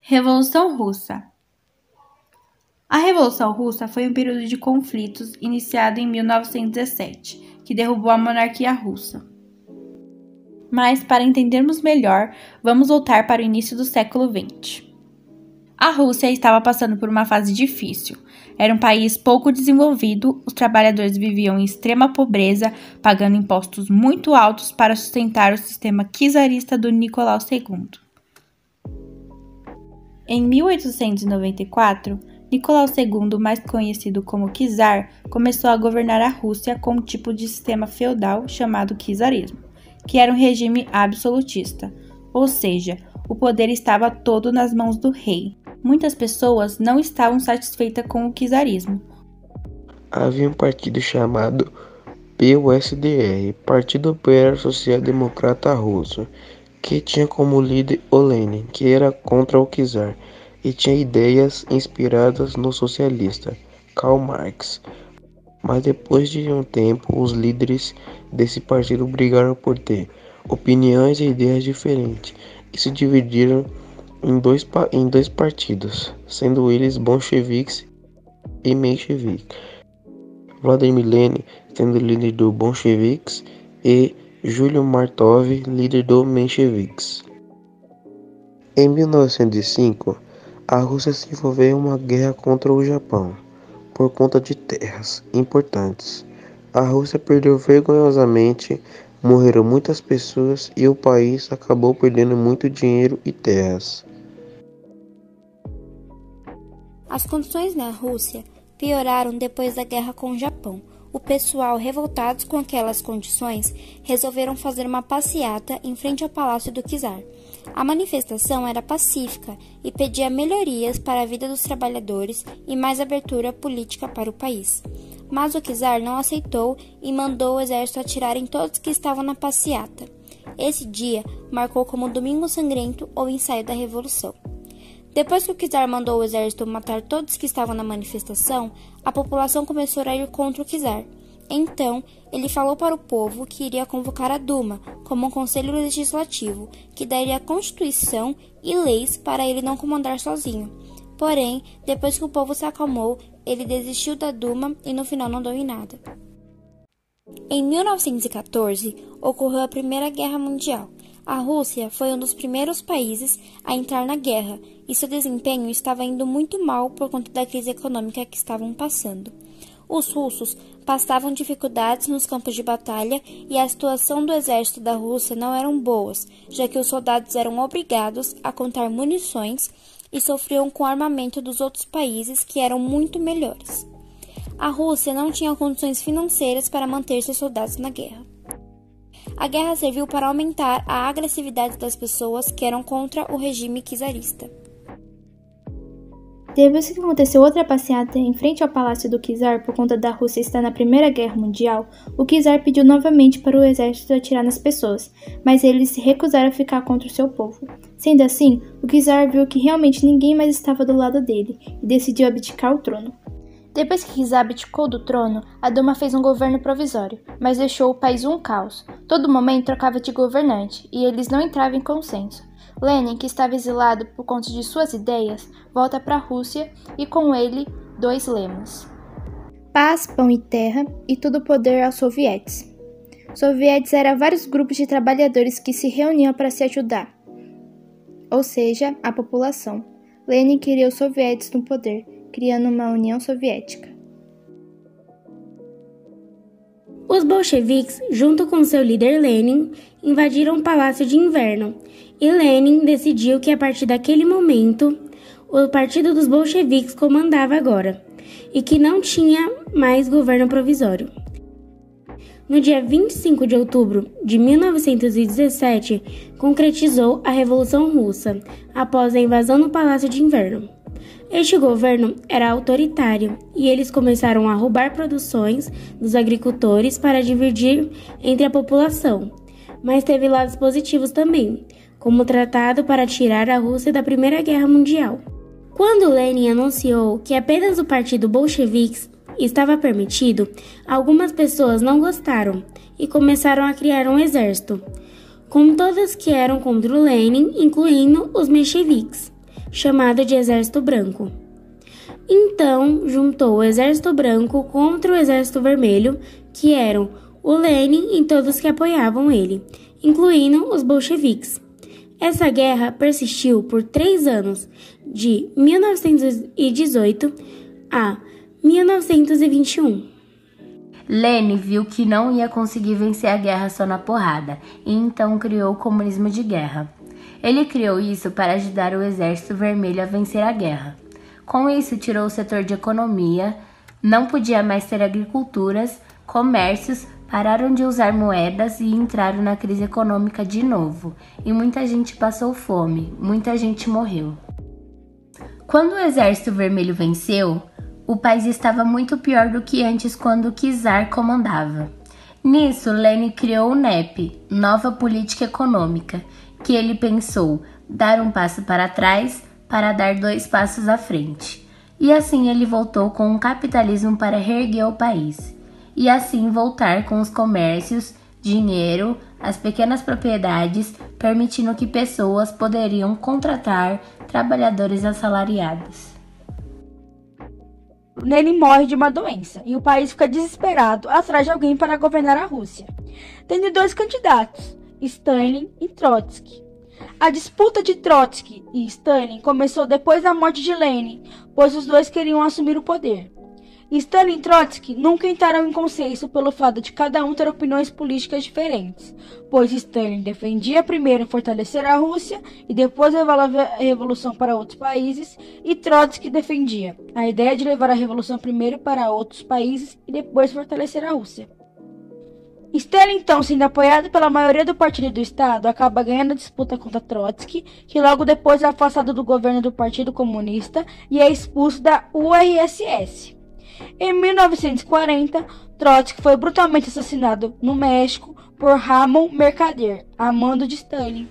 Revolução Russa. A Revolução Russa foi um período de conflitos iniciado em 1917, que derrubou a monarquia russa. Mas, para entendermos melhor, vamos voltar para o início do século XX. A Rússia estava passando por uma fase difícil. Era um país pouco desenvolvido, os trabalhadores viviam em extrema pobreza, pagando impostos muito altos para sustentar o sistema czarista do Nicolau II. Em 1894, Nicolau II, mais conhecido como czar, começou a governar a Rússia com um tipo de sistema feudal chamado czarismo, que era um regime absolutista, ou seja, o poder estava todo nas mãos do rei. Muitas pessoas não estavam satisfeitas com o czarismo. Havia um partido chamado PUSDR, Partido Operário Social Democrata Russo, que tinha como líder o Lenin, que era contra o czar, e tinha ideias inspiradas no socialista Karl Marx. Mas depois de um tempo, os líderes desse partido brigaram por ter opiniões e ideias diferentes e se dividiram em dois partidos, sendo eles bolcheviques e mencheviques. Vladimir Lenin sendo líder do bolcheviques e Júlio Martov, líder do mencheviques. Em 1905, a Rússia se envolveu em uma guerra contra o Japão, por conta de terras importantes. A Rússia perdeu vergonhosamente, morreram muitas pessoas e o país acabou perdendo muito dinheiro e terras. As condições na Rússia pioraram depois da guerra com o Japão. O pessoal, revoltados com aquelas condições, resolveram fazer uma passeata em frente ao palácio do czar. A manifestação era pacífica e pedia melhorias para a vida dos trabalhadores e mais abertura política para o país. Mas o czar não aceitou e mandou o exército atirar em todos que estavam na passeata. Esse dia marcou como Domingo Sangrento ou ensaio da Revolução. Depois que o czar mandou o exército matar todos que estavam na manifestação, a população começou a ir contra o czar. Então, ele falou para o povo que iria convocar a Duma como um conselho legislativo, que daria constituição e leis para ele não comandar sozinho. Porém, depois que o povo se acalmou, ele desistiu da Duma e no final não deu em nada. Em 1914, ocorreu a Primeira Guerra Mundial. A Rússia foi um dos primeiros países a entrar na guerra e seu desempenho estava indo muito mal por conta da crise econômica que estavam passando. Os russos passavam dificuldades nos campos de batalha e a situação do exército da Rússia não eram boas, já que os soldados eram obrigados a contar munições e sofriam com o armamento dos outros países que eram muito melhores. A Rússia não tinha condições financeiras para manter seus soldados na guerra. A guerra serviu para aumentar a agressividade das pessoas que eram contra o regime czarista. Depois que aconteceu outra passeata em frente ao palácio do czar por conta da Rússia estar na Primeira Guerra Mundial, o czar pediu novamente para o exército atirar nas pessoas, mas eles se recusaram a ficar contra o seu povo. Sendo assim, o czar viu que realmente ninguém mais estava do lado dele e decidiu abdicar o trono. Depois que czar abdicou do trono, a Duma fez um governo provisório, mas deixou o país um caos. Todo momento trocava de governante e eles não entravam em consenso. Lenin, que estava exilado por conta de suas ideias, volta para a Rússia e com ele 2 lemas: paz, pão e terra, e todo o poder aos sovietes. Sovietes eram vários grupos de trabalhadores que se reuniam para se ajudar, ou seja, a população. Lenin queria os sovietes no poder, criando uma União Soviética. Os bolcheviques, junto com seu líder Lenin, invadiram o Palácio de Inverno, e Lenin decidiu que a partir daquele momento, o Partido dos Bolcheviques comandava agora, e que não tinha mais governo provisório. No dia 25 de outubro de 1917, concretizou a Revolução Russa, após a invasão no Palácio de Inverno. Este governo era autoritário e eles começaram a roubar produções dos agricultores para dividir entre a população, mas teve lados positivos também, como o tratado para tirar a Rússia da Primeira Guerra Mundial. Quando Lenin anunciou que apenas o Partido Bolcheviques estava permitido, algumas pessoas não gostaram e começaram a criar um exército, com todas que eram contra o Lenin, incluindo os mencheviques. chamado de Exército Branco. Então, juntou o Exército Branco contra o Exército Vermelho, que eram o Lenin e todos que apoiavam ele, incluindo os bolcheviques. Essa guerra persistiu por 3 anos, de 1918 a 1921. Lenin viu que não ia conseguir vencer a guerra só na porrada, e então criou o comunismo de guerra. Ele criou isso para ajudar o Exército Vermelho a vencer a guerra. Com isso, tirou o setor de economia, não podia mais ter agriculturas, comércios, pararam de usar moedas e entraram na crise econômica de novo. E muita gente passou fome, muita gente morreu. Quando o Exército Vermelho venceu, o país estava muito pior do que antes quando o czar comandava. Nisso, Lenin criou o NEP, Nova Política Econômica, que ele pensou dar um passo para trás para dar 2 passos à frente. E assim ele voltou com o capitalismo para reerguer o país. E assim voltar com os comércios, dinheiro, as pequenas propriedades, permitindo que pessoas poderiam contratar trabalhadores assalariados. Lenin morre de uma doença e o país fica desesperado atrás de alguém para governar a Rússia, tendo 2 candidatos, Stalin e Trotsky. A disputa de Trotsky e Stalin começou depois da morte de Lenin, pois os dois queriam assumir o poder. Stalin e Trotsky nunca entraram em consenso pelo fato de cada um ter opiniões políticas diferentes, pois Stalin defendia primeiro fortalecer a Rússia e depois levar a revolução para outros países, e Trotsky defendia a ideia de levar a revolução primeiro para outros países e depois fortalecer a Rússia. Stalin, então, sendo apoiado pela maioria do partido do Estado, acaba ganhando a disputa contra Trotsky, que logo depois é afastado do governo do Partido Comunista e é expulso da URSS. Em 1940, Trotsky foi brutalmente assassinado no México por Ramon Mercader, a mando de Stalin.